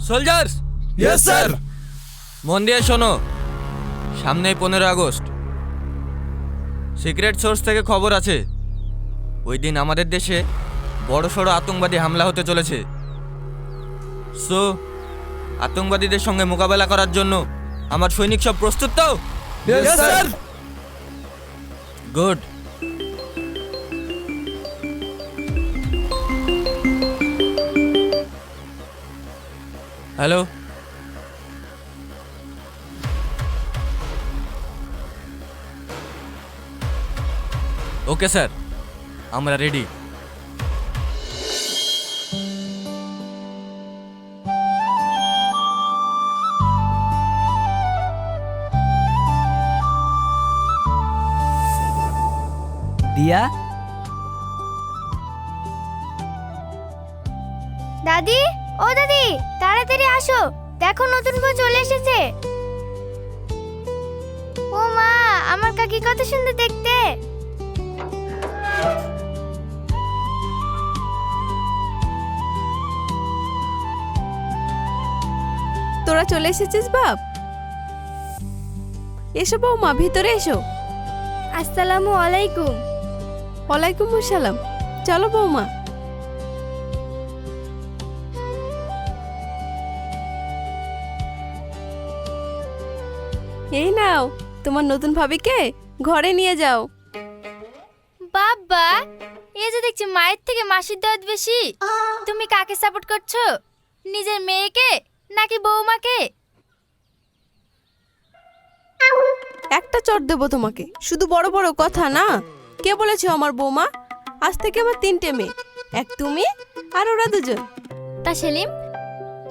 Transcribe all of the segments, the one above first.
Soldiers, yes sir. মন দিয়ে শোনো। সামনেই 15 আগস্ট। সিক্রেট সোর্স থেকে খবর আছে ওই দিন আমাদের দেশে বড়সড় আতঙ্কবাদী হামলা হতে চলেছে। সো আতঙ্কবাদীদের সঙ্গে মোকাবেলা করার জন্য আমার সৈনিক সব প্রস্তুত তো? Yes sir. Good. Hello, okay sir, আমরা রেডি। দিয়া, দাদি, ও দাদি, তাড়াতাড়ি আসো, দেখো নতুন বউ চলে এসেছে। ও মা, আমার কাকি কত সুন্দর দেখতে। তোরা চলে এসেছিস বাপ? এসো বৌমা, ভিতরে এসো। আসসালামু আলাইকুম। ওয়ালাইকুম আসসালাম। চলো বৌমা। এই নাও তোমার নতুন ভাবিকে ঘরে নিয়ে যাও। বাবা, এই যে দেখছি মায়ের থেকে মাসির দরদ বেশি। তুমি কাকে সাপোর্ট করছো, নিজের মেয়েকে নাকি বৌমাকে? একটা চট দেবো তোমাকে, শুধু বড় বড় কথা না। কে বলেছো আমার বৌমা? আজ থেকে আমার 3টে মেয়ে, এক তুমি আর ওরা দুজন। তা সেলিম,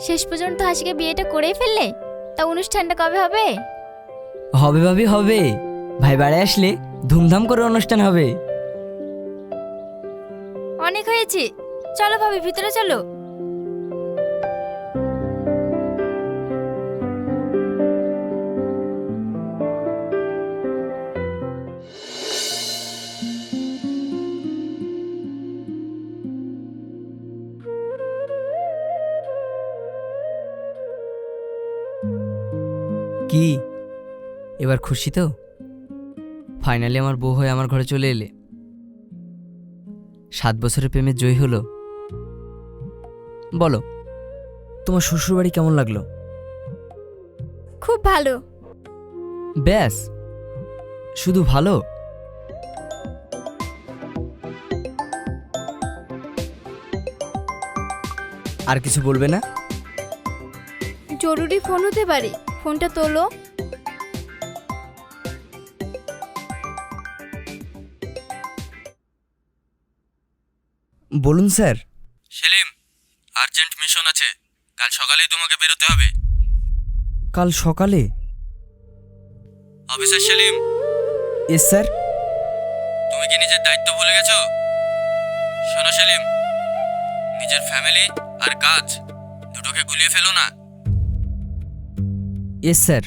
শেষ পর্যন্ত হাসিকে বিয়েটা করেই ফেললে? তা অনুষ্ঠানটা কবে হবে? হবে ভাবি হবে। ভাই বাড়ি আসলে ধুমধাম করে অনুষ্ঠান হবে। অনেক হয়েছে, চলো ভাবি, ভিতরে চলো। কি এবার খুশি তো? ফাইনালি আমার বউ হয়ে আমার ঘরে চলে এলে। 7 বছরের প্রেমে জয় হলো। বলো, তোমার শ্বশুরবাড়ি কেমন লাগলো? খুব ভালো। ব্যাস, শুধু ভালো? আর কিছু বলবে না? জরুরি ফোন হতে পারে, ফোনটা তোলো। বলুন স্যার। সেলিম, আর্জেন্ট মিশন আছে, কাল সকালেই তোমাকে বেরোতে হবে। কাল সকালে? Officer Salim, yes sir. তুমি কি নিজের দায়িত্ব ভুলে গেছো? শোনো সেলিম, নিজের ফ্যামিলি আর কাজ দুটোকে গুলিয়ে ফেলো না। S sir.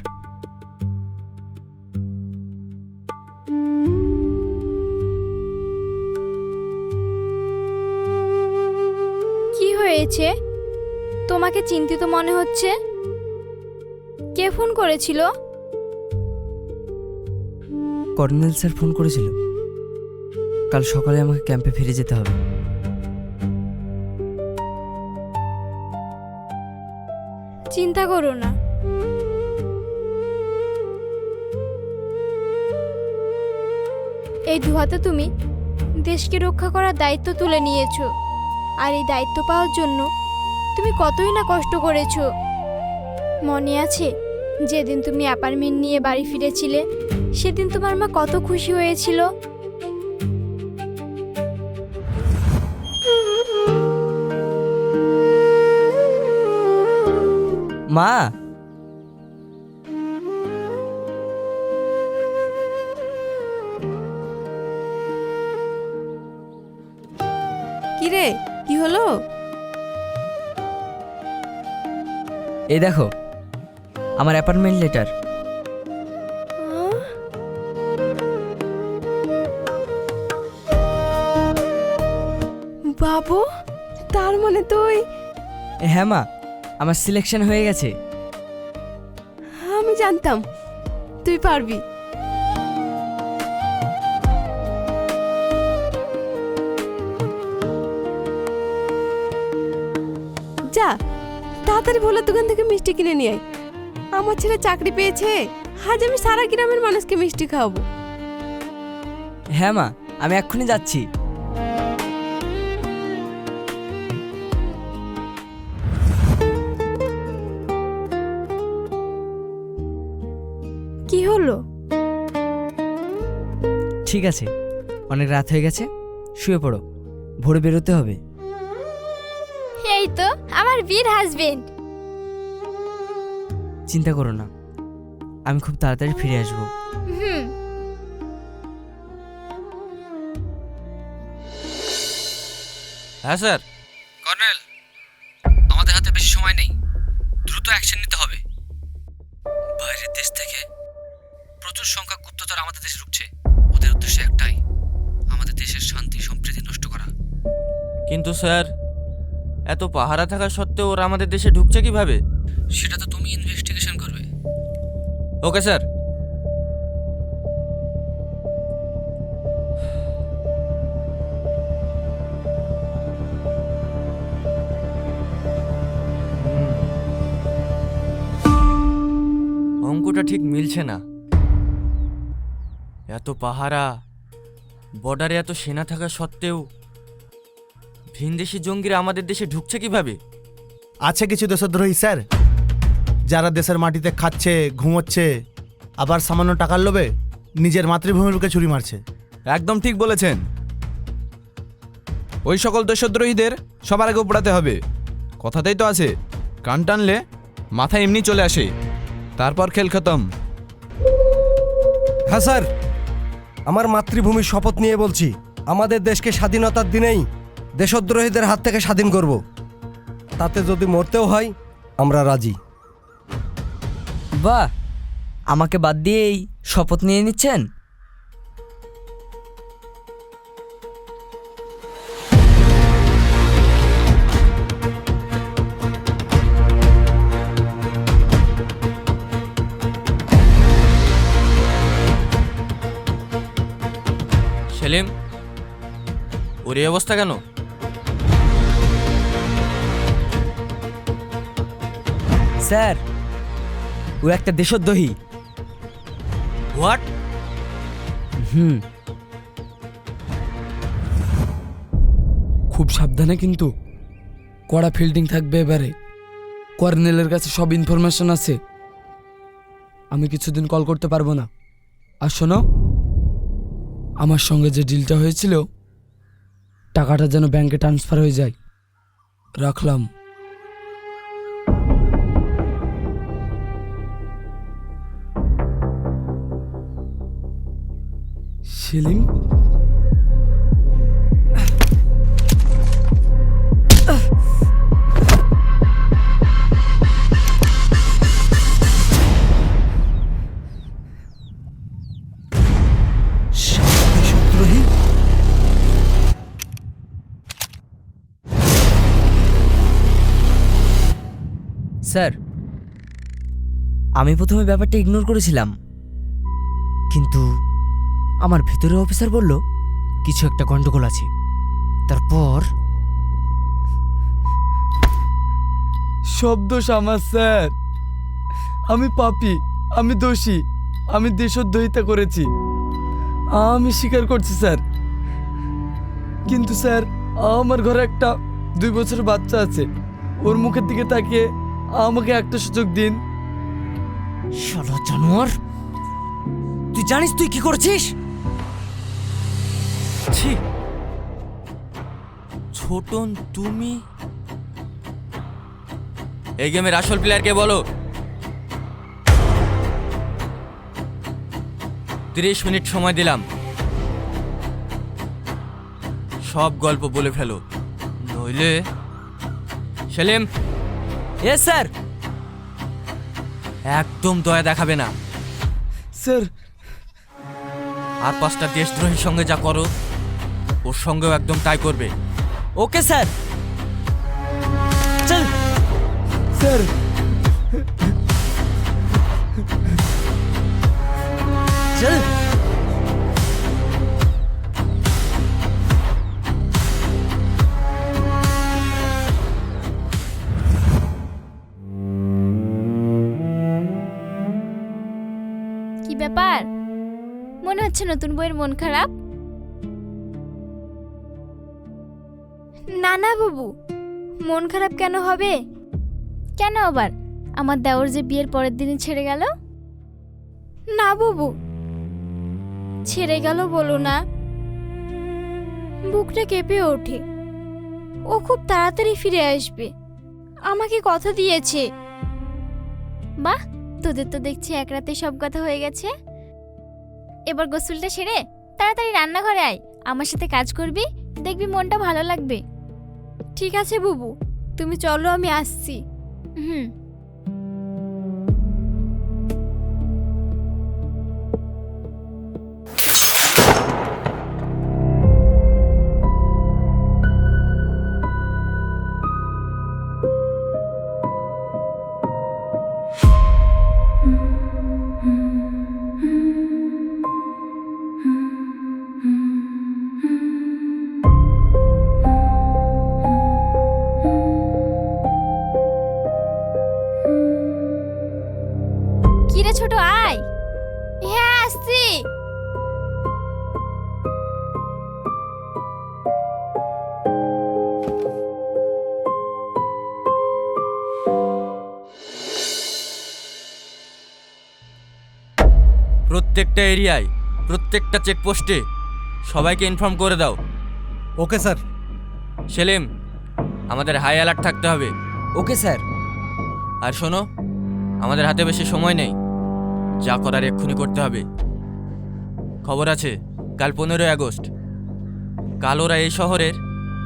কি হয়েছে? তোমাকে চিন্তিত মনে হচ্ছে। কে ফোন করেছিল? কর্নেল স্যার ফোন করেছিল, কাল সকালে আমাকে ক্যাম্পে ফিরে যেতে হবে। চিন্তা করো না, এই দুহাতে তুমি দেশকে রক্ষা করার দায়িত্ব তুলে নিয়েছো। আর এই দায়িত্ব পাওয়ার জন্য তুমি কতই না কষ্ট করেছো। মনে আছে যেদিন তুমি অ্যাপার্টমেন্ট নিয়ে বাড়ি ফিরেছিলে, সেদিন তোমার মা কত খুশি হয়েছিল। মা, কি রে, কি হলো? এই দেখো আমার অ্যাপার্টমেন্ট লেটার। বাবু, তার মানে তুই? হ্যাঁ মা, আমার সিলেকশন হয়ে গেছে। আমি জানতাম তুই পারবি। যা তাড়াতাড়ি ভোলার দোকান থেকে মিষ্টি কিনে নিয়ে আয়। আমার ছেলে চাকরি পেয়েছে, আজ আমি সারা গ্রামের মানুষকে মিষ্টি খাওয়াবো। হ্যাঁ মা, আমি এক্ষুনি যাচ্ছি। কি হলো? ঠিক আছে, অনেক রাত হয়ে গেছে, শুয়ে পড়ো, ভোরে বেরোতে হবে। এই তো আমার বীর হাজবেন্ড। চিন্তা করো না, আমি খুব তাড়াতাড়ি ফিরে আসবো। হুম। হ্যাঁ স্যার। কর্নেল, আমাদের হাতে বেশি সময় নেই, দ্রুত অ্যাকশন নিতে হবে। বাইরের দেশ থেকে প্রচুর সংখ্যক গুপ্তচর আমাদের দেশে ঢুকছে। ওদের উদ্দেশ্য একটাই, আমাদের দেশের শান্তি সম্প্রীতি নষ্ট করা। কিন্তু স্যার, এত পাহারা থাকা সত্ত্বেও ওরা আমাদের দেশে ঢুকছে কিভাবে? সেটা তো তুমি ইনভেস্টিগেশন করবে। Okay sir. অঙ্কটা ঠিক মিলছে না। এত পাহারা, বর্ডারে এত সেনা থাকা সত্ত্বেও ভিনদেশি জঙ্গিরা আমাদের দেশে ঢুকছে কিভাবে? আছে কিছু দেশদ্রোহী স্যার, যারা দেশের মাটিতে খাচ্ছে, ঘুমোচ্ছে, আবার সামান্য টাকার লোভে নিজের মাতৃভূমির বুকে ছুরি মারছে। একদম ঠিক বলেছেন। ওই সকল দেশদ্রোহীদের সবার আগে উপড়াতে হবে। কথাতেই তো আছে, কান টানলে মাথা এমনি চলে আসে, তারপর খেল খতম। হ্যাঁ স্যার, আমার মাতৃভূমির শপথ নিয়ে বলছি, আমাদের দেশকে স্বাধীনতার দিনেই দেশদ্রোহীদের হাত থেকে স্বাধীন করব। তাতে যদি মরতেও হয় আমরা রাজি। বাহ, আমাকে বাদ দিয়েই শপথ নিয়ে নিচ্ছেন? সেলিম, ওর এই অবস্থা কেন? স্যার, ও একটা দেশদ্রোহী। হোয়াট? খুব সাবধানে, কিন্তু কড়া ফিল্ডিং থাকবে এবারে। কর্নেলের কাছে সব ইনফরমেশন আছে। আমি কিছুদিন কল করতে পারবো না। আর শোনো, আমার সঙ্গে যে ডিলটা হয়েছিল, টাকাটা যেন ব্যাংকে ট্রান্সফার হয়ে যায়। রাখলাম। সেলিম, দেশদ্রোহী? স্যার, আমি প্রথমে ব্যাপারটা ইগনোর করেছিলাম, কিন্তু আমার ভেতরের অফিসার বলল কিছু একটা গন্ডগোল আছে। তারপর সব দোষ আমার স্যার। আমি পাপী, আমি দোষী, আমি দেশদ্রোহিতা করেছি, আমি স্বীকার করছি স্যার। কিন্তু স্যার, আমার ঘরে একটা 2 বছরের বাচ্চা আছে, ওর মুখের দিকে তাকিয়ে আমাকে একটা সুযোগ দিন। শালা জানোয়ার, তুই জানিস তুই কি করছিস? ছি, ছোটন তুমি? এই গেমের আসল প্লেয়ারকে বলো। 30 মিনিট সময় দিলাম, সব গল্প বলে ফেলো, নইলে। সেলিম। Yes sir. একদম দয়া দেখাবে না। স্যার, আর 5টা দেশদ্রোহীর সঙ্গে যা করো, ওর সঙ্গেও একদম তাই করবে। ওকে স্যার, চল। স্যার চল। কি ব্যাপার, মনে হচ্ছে নতুন বইয়ের মন খারাপ? না না বাবু, মন খারাপ কেন হবে? কেন আবার? আমার দেওর যে বিয়ের পরের দিনই ছেড়ে গেল। না বাবু, ছেড়ে গেল বলো না, বুকটা কেঁপে ওঠে। ও খুব তাড়াতাড়ি ফিরে আসবে, আমাকে কথা দিয়েছে। বাহ, তোদের তো দেখছি এক রাতে সব কথা হয়ে গেছে। এবার গোসলটা সেরে তাড়াতাড়ি রান্নাঘরে আয়, আমার সাথে কাজ করবি, দেখবি মনটা ভালো লাগবে। ঠিক আছে বুবু, তুমি চলো, আমি আসছি। হুম। কিরে ছোট, আয়। হ্যাঁ আসছি। প্রত্যেকটা এরিয়ায়, প্রত্যেকটা চেকপোস্টে সবাইকে ইনফর্ম করে দাও। Okay sir. সেলিম, আমাদের হাই অ্যালার্ট থাকতে হবে। Okay sir. আর শোনো, আমাদের হাতে বেশি সময় নেই, যা করার এক্ষুনি করতে হবে। খবর আছে কাল 15ই আগস্ট, কাল ওরা এই শহরের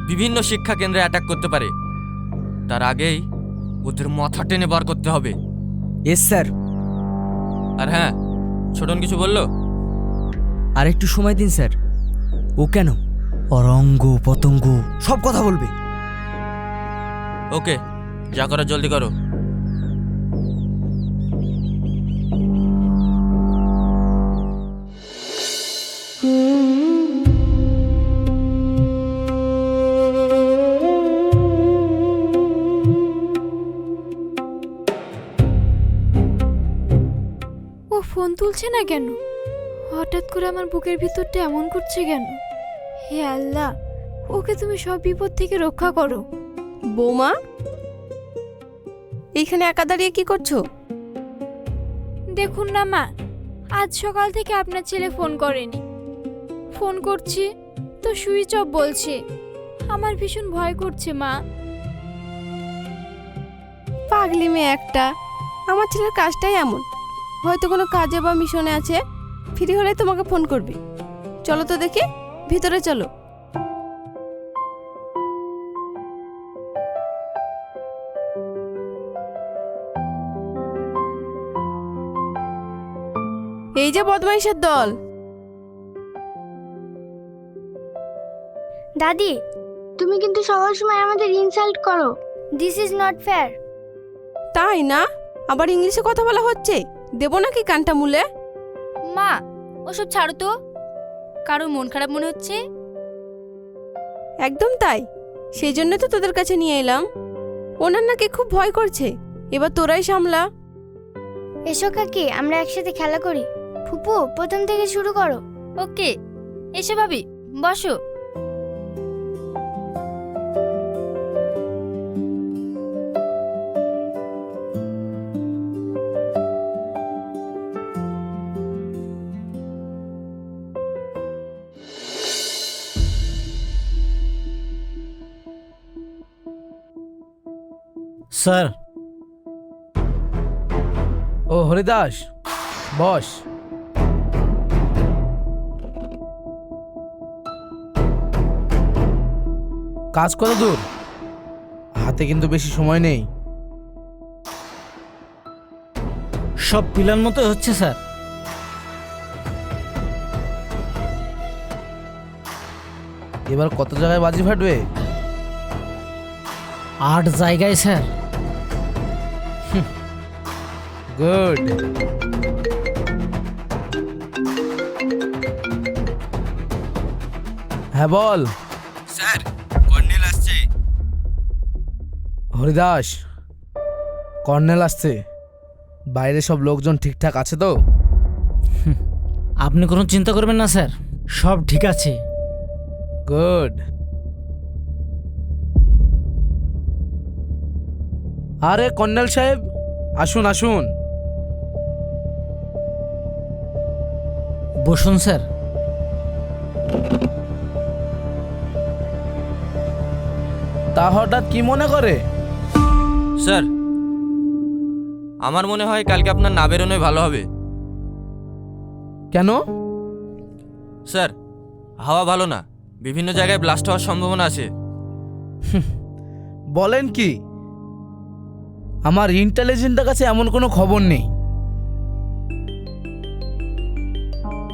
বিভিন্ন শিক্ষা কেন্দ্রে অ্যাটাক করতে পারে। তার আগেই ওদের মাথা টেনে বার করতে হবে। S sir. আর হ্যাঁ, ছোটন কিছু বললো? আর একটু সময় দিন স্যার। ও কেন, অরঙ্গ পতঙ্গ সব কথা বলবে। ওকে, যা করো জলদি করো। ও ফোন তুলছে না কেন? হঠাৎ করে আমার বুকের ভিতরটা এমন করছে কেন? হে আল্লাহ, ওকে তুমি সব বিপদ থেকে রক্ষা করো। বৌমা, এইখানে একা দাঁড়িয়ে কি করছো? দেখুন না মা, আজ সকাল থেকে আপনার ছেলে ফোন করেনি। ফোন করছি তো সুইচ অফ বলছে। আমার ভীষণ ভয় করছে মা। পাগলি মেয়ে একটা। আমার ছেলের কাজটাই এমন, হয়তো কোনো কাজে বা মিশনে আছে, ফ্রি হলে তোমাকে ফোন করবে। চলো তো দেখি, ভিতরে চলো। এই যে বদমাইশের দল। দাদি, তুমি কিন্তু সকল সময় আমাদের ইনসাল্ট করো। This is not fair. তাই না? আবার ইংলিশে কথা বলা হচ্ছে, দেবো নাকি কানটা মুলে? মা, ওসব ছাড়ো তো। কারোর মন খারাপ মনে হচ্ছে? একদম তাই, সেই জন্য তো তোদের কাছে নিয়ে এলাম। ওনার নাকি খুব ভয় করছে, এবার তোরাই সামলা। এসো কাকি, আমরা একসাথে খেলা করি। ফুপু, প্রথম থেকে শুরু করো। ওকে, এসো ভাবি, বসো। স্যার। ও হরিদাস, বস। কাজ কত দূর? হাতে কিন্তু বেশি সময় নেই। সব প্ল্যান মতো হচ্ছে স্যার। এবার কত জায়গায় বাজি ফাটবে? 8 জায়গায় স্যার। গুড। হ্যাঁ বল। স্যার, কর্নেল আসছে। হরিদাস, কর্নেল আসছে। বাইরে সব লোকজন ঠিকঠাক আছে তো? আপনি কোনো চিন্তা করবেন না স্যার, সব ঠিক আছে। গুড। আরে কর্নেল সাহেব, আসুন আসুন। বসুন স্যার। তা হঠাৎ কি মনে করে? স্যার, আমার মনে হয় কালকে আপনার না বেরোনোই ভালো হবে। কেন? স্যার, হাওয়া ভালো না, বিভিন্ন জায়গায় ব্লাস্ট হওয়ার সম্ভাবনা আছে। বলেন কি? আমার ইন্টেলিজেন্টের কাছে এমন কোনো খবর নেই।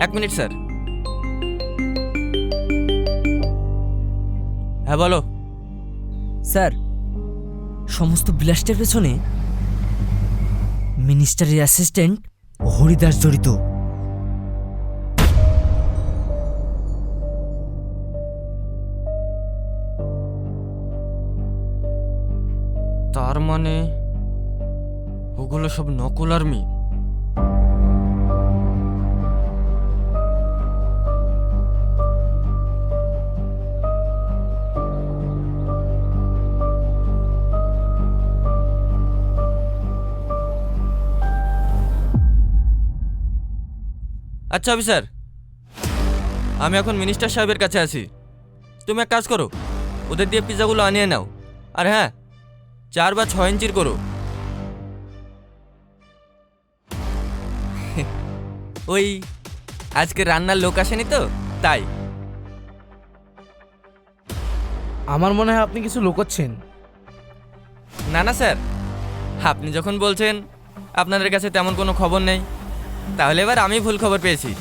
1 মিনিট স্যার। হ্যাঁ বলো। স্যার, সমস্ত ব্লাস্টের পেছনে মিনিস্টারের অ্যাসিস্ট্যান্ট হরিদাস জড়িত। তার মানে ওগুলো সব নকল আর্মি। আচ্ছা অফিসার, আমি এখন মিনিস্টার সাহেবের কাছে আছি। তুমি এক কাজ করো, ওদের দিয়ে পিৎজাগুলো আনিয়ে নাও। আর হ্যাঁ, 4 বা 6 ইঞ্চির করো। ওই আজকে রান্নার লোক আসেনি তো, তাই। আমার মনে হয় আপনি কিছু লুকোচ্ছেন। না না স্যার, আপনি যখন বলছেন আপনাদের কাছে তেমন কোনো খবর নেই, তাহলে এবার আমি ভুল খবর পেয়েছি।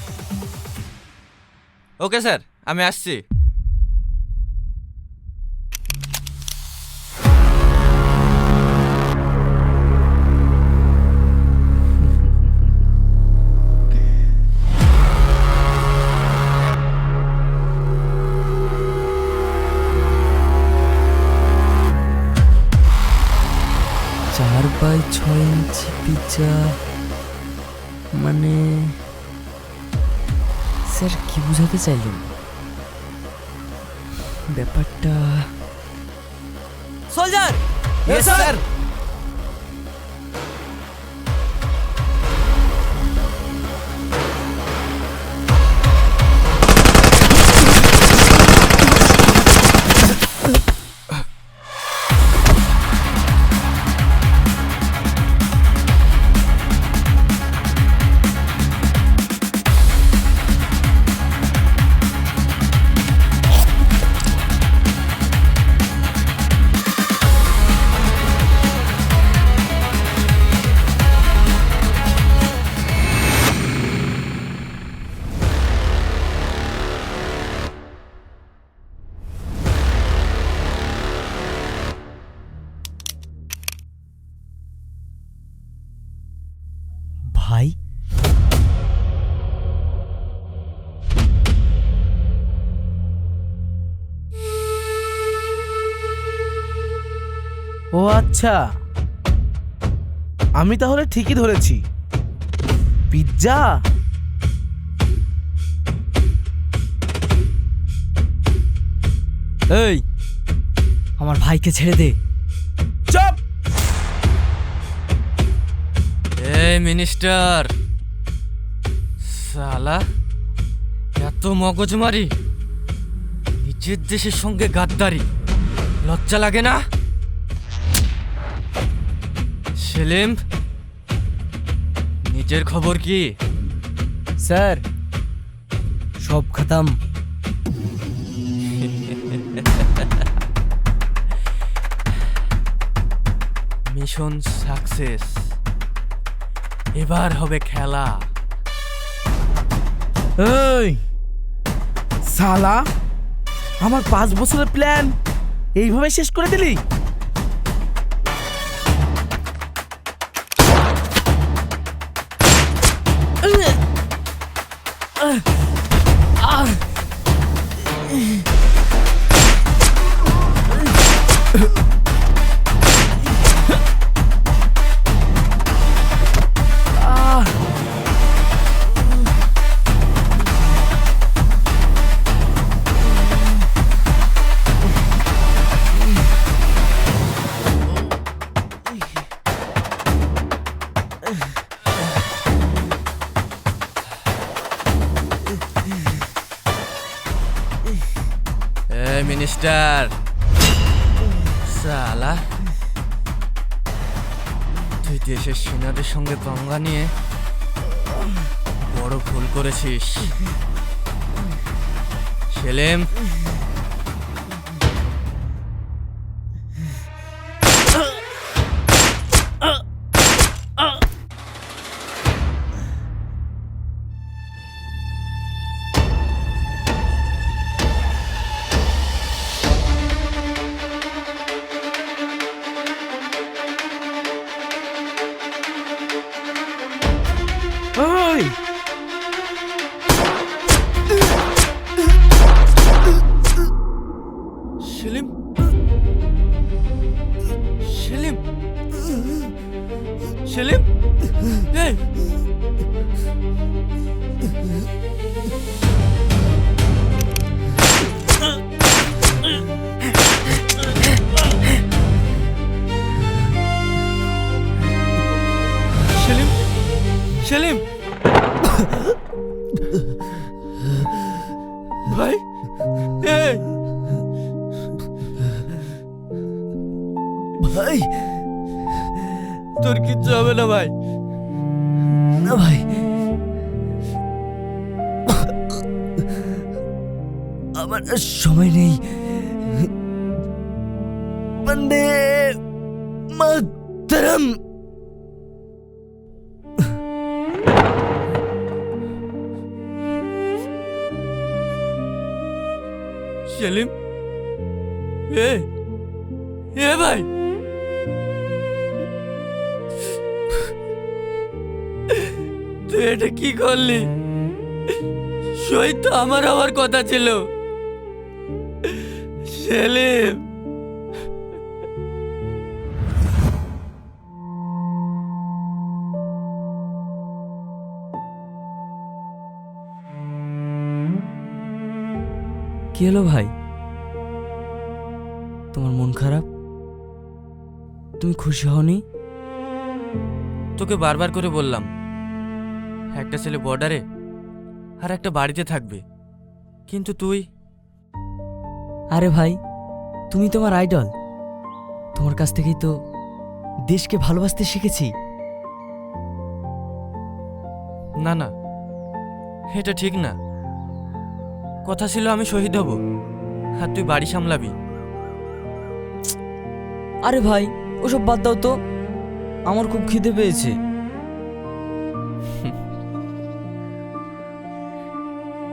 ওকে স্যার, আমি আসছি। চার বাই 6 ইঞ্চি পিৎজা মানে স্যার কি বোঝাতে চাইলেন? ব্যাপারটা সোলজার, স্যার। ভাই, ও আচ্ছা, আমি তাহলে ঠিকই ধরেছি। পিৎজা? এই আমার ভাইকে ছেড়ে দে। চুপ! এই মিনিস্টার, শালা এত মগজমারি, নিজের দেশের সঙ্গে গাদ্দারি, লজ্জা লাগে না? সেলিম, নিজের খবর কি? স্যার, সব খতম। মিশন সাকসেস, এবার হবে খেলা। এই শালা, আমার 5 বছরের প্ল্যান এইভাবে শেষ করে দিলি? মিনিস্টার সালা, তুই দেশের সেনাদের সঙ্গে গঙ্গা নিয়ে বড় ভুল করেছিস। সেলিম, সেলিম, সেলিম, সেলিম, এই সেলিম, সেলিম, ভাই, এই ভাই, তোর কিচ্ছু হবে না ভাই। না ভাই, আমার সময় নেই। বন্দে মাতরম। সেলিম, এ এ ভাই, তুই এটা কি করলি? শহীদ তো আমার হওয়ার কথা ছিল। সেলিম, কি হলো ভাই, তোমার মন খারাপ? তুমি খুশি হওনি? তোকে বারবার করে বললাম একটা ছেলে বর্ডারে আর একটা বাড়িতে থাকবে, কিন্তু তুই। আরে ভাই, তুমি তোমার আইডল, তোমার কাছ থেকেই তো দেশকে ভালোবাসতে শিখেছি। না না, এটা ঠিক না। কথা ছিল আমি শহীদ হব আর তুই বাড়ি সামলাবি। আরে ভাই, ওসব বাদ দাও তো, আমার খুব খিদে পেয়েছে।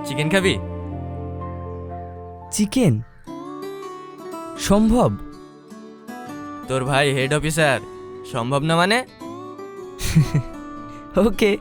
চিকেন খাবি? চিকেন সম্ভব? তোর ভাই হেড অফিসার, সম্ভব না মানে? ওকে।